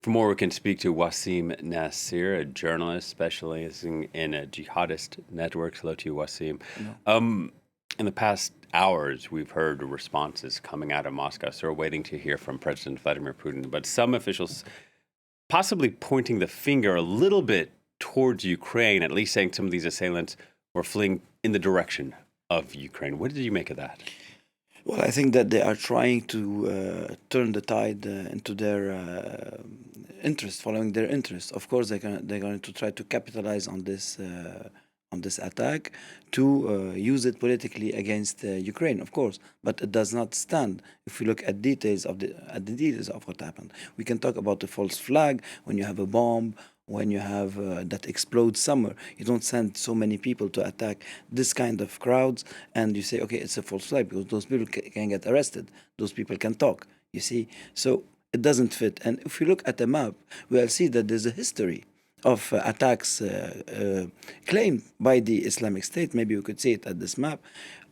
For more, we can speak to Wassim Nasr, a journalist specializing in jihadist networks. Hello to you, Wassim. No. In the past hours, we've heard responses coming out of Moscow. So we're waiting to hear from President Vladimir Putin. But some officials possibly pointing the finger a little bit towards Ukraine, at least saying some of these assailants were fleeing in the direction of Ukraine. What did you make of that? Well, I think that they are trying to turn the tide into their interest, following their interest. Of course, they're going to try to capitalize on this attack to use it politically against Ukraine, of course. But it does not stand. If we look at the details of what happened, we can talk about the false flag when you have a bomb. When you have that explodes somewhere, you don't send so many people to attack this kind of crowds, and you say, okay, it's a false flag because those people can get arrested. Those people can talk. You see, so it doesn't fit. And if we look at the map, we'll see that there's a history of attacks claimed by the Islamic State. Maybe we could see it at this map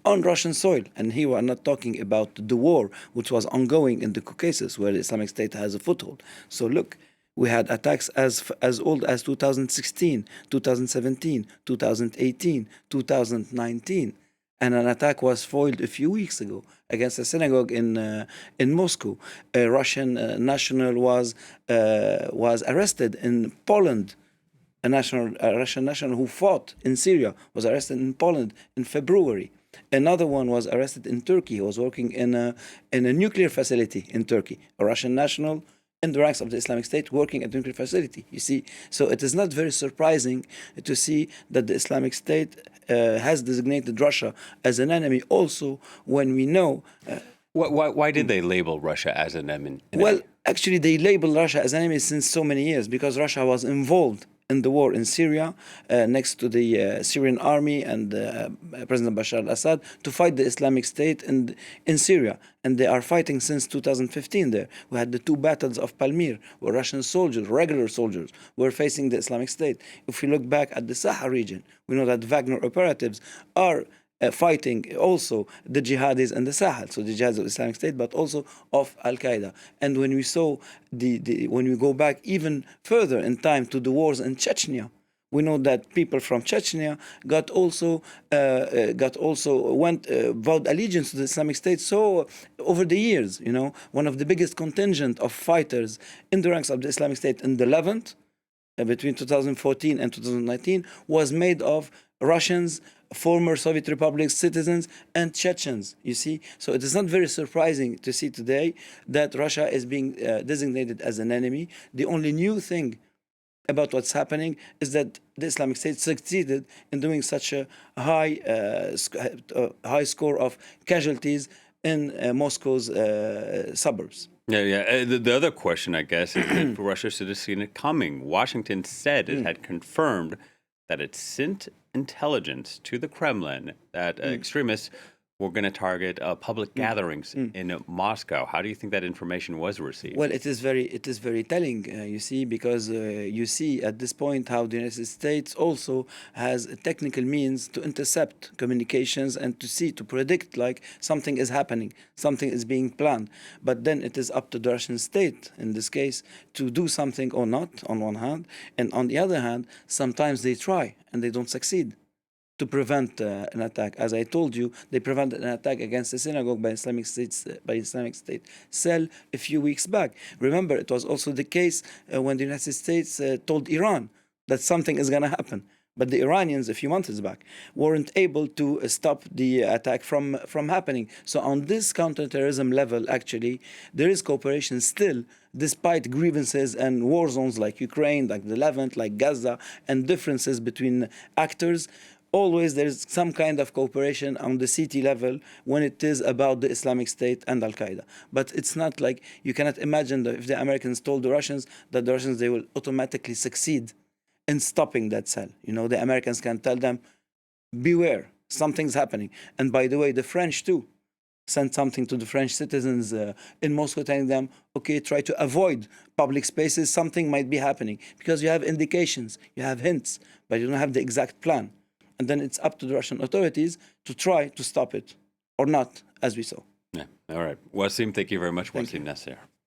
on Russian soil. And here we are not talking about the war which was ongoing in the Caucasus, where the Islamic State has a foothold. So look. We had attacks as old as 2016, 2017, 2018, 2019, and an attack was foiled a few weeks ago against a synagogue in Moscow. A Russian national was arrested in Poland. A Russian national who fought in Syria was arrested in Poland in February. Another one was arrested in Turkey. He was working in a nuclear facility in Turkey. A Russian national in the ranks of the Islamic State working at the nuclear facility, you see. So it is not very surprising to see that the Islamic State has designated Russia as an enemy also when we know... Why did they label Russia as an enemy? Well, actually, they label Russia as an enemy since so many years because Russia was involved in the war in Syria next to the Syrian army and President Bashar al-Assad to fight the Islamic State in Syria. And they are fighting since 2015 there. We had the two battles of Palmyra, where Russian soldiers, regular soldiers, were facing the Islamic State. If we look back at the Sahel region, we know that Wagner operatives are fighting also the jihadis in the Sahel, so the jihadis of Islamic State, but also of Al-Qaeda. And when we saw when we go back even further in time to the wars in Chechnya, we know that people from Chechnya vowed allegiance to the Islamic State. So over the years, you know, one of the biggest contingent of fighters in the ranks of the Islamic State in the Levant between 2014 and 2019 was made of Russians, former Soviet republics, citizens, and Chechens, you see. So it is not very surprising to see today that Russia is being designated as an enemy. The only new thing about what's happening is that the Islamic State succeeded in doing such a high score of casualties in Moscow's suburbs. Yeah. The other question, I guess, is that Russia should have seen it coming. Washington said it had confirmed that it sent intelligence to the Kremlin that extremists were going to target public gatherings in Moscow. How do you think that information was received? Well, it is very telling, you see, because you see at this point how the United States also has a technical means to intercept communications and to predict like something is happening, something is being planned. But then it is up to the Russian state, in this case, to do something or not, on one hand. And on the other hand, sometimes they try and they don't succeed to prevent an attack. As I told you, they prevented an attack against a synagogue by Islamic State cell a few weeks back. Remember, it was also the case when the United States told Iran that something is going to happen. But the Iranians, a few months back, weren't able to stop the attack from happening. So on this counterterrorism level, actually, there is cooperation still, despite grievances and war zones like Ukraine, like the Levant, like Gaza, and differences between actors. Always there is some kind of cooperation on the city level when it is about the Islamic State and Al-Qaeda. But it's not like you cannot imagine that if the Americans told the Russians that the Russians, they will automatically succeed in stopping that cell. You know, the Americans can tell them, beware, something's happening. And by the way, the French too sent something to the French citizens in Moscow telling them, okay, try to avoid public spaces, something might be happening. Because you have indications, you have hints, but you don't have the exact plan. And then it's up to the Russian authorities to try to stop it, or not, as we saw. Yeah, all right. Wassim, thank you very much, Thank Wassim you. Nasr.